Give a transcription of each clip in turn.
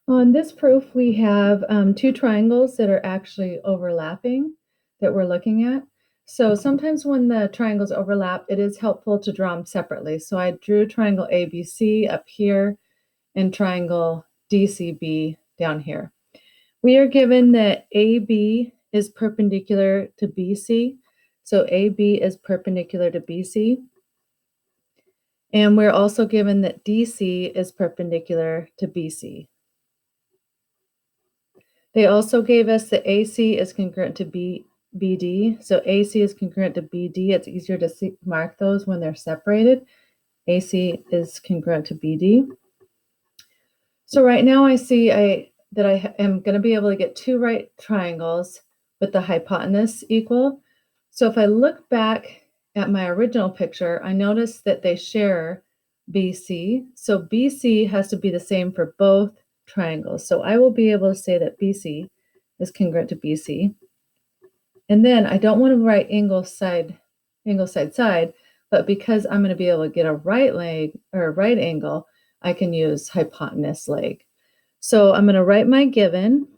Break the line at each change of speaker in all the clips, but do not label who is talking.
On this proof, we have two triangles that are actually overlapping that we're looking at. So sometimes when the triangles overlap, it is helpful to draw them separately. So I drew triangle ABC up here and triangle DCB down here. We are given that AB is perpendicular to BC. So AB is perpendicular to BC. And we're also given that DC is perpendicular to BC. They also gave us that AC is congruent to BD. So AC is congruent to BD. It's easier to mark those when they're separated. AC is congruent to BD. So right now I see that I am going to be able to get two right triangles with the hypotenuse equal. So if I look back at my original picture, I notice that they share BC. So BC has to be the same for both triangles. So I will be able to say that BC is congruent to BC. And then I don't want to write angle side, but because I'm going to be able to get a right leg or a right angle, I can use hypotenuse leg. So I'm going to write my given.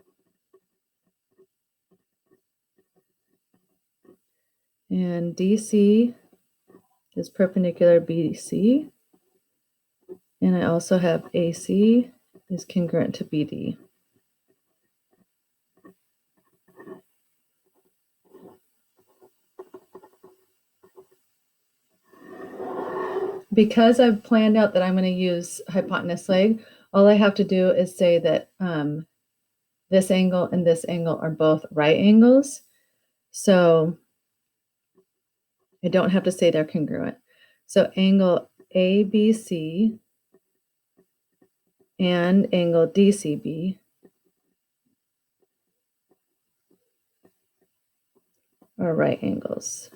And DC is perpendicular to BC. And I also have AC is congruent to BD. Because I've planned out that I'm going to use hypotenuse leg, all I have to do is say that this angle and this angle are both right angles. So I don't have to say they're congruent. So angle ABC and angle DCB are right angles.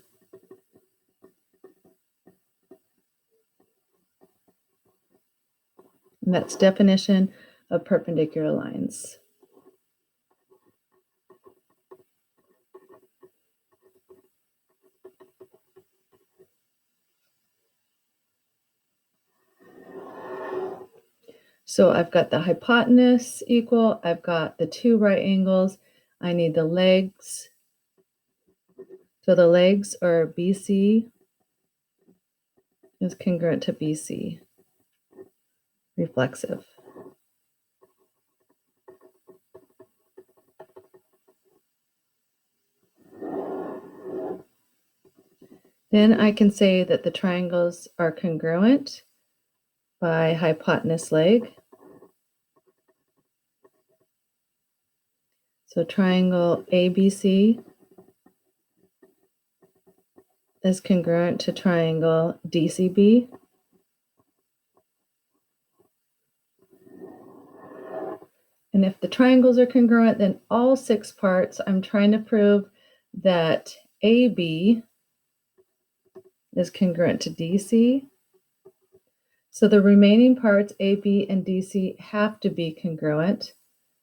And that's definition of perpendicular lines. So I've got the hypotenuse equal, I've got the two right angles, I need the legs. So the legs are BC is congruent to BC, reflexive. Then I can say that the triangles are congruent by hypotenuse leg. So triangle ABC is congruent to triangle DCB. And if the triangles are congruent, then all 6 parts, I'm trying to prove that AB is congruent to DC. So the remaining parts, AB and DC, have to be congruent,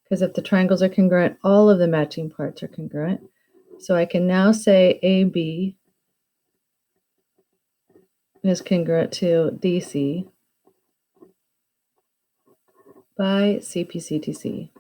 because if the triangles are congruent, all of the matching parts are congruent. So I can now say AB is congruent to DC by CPCTC.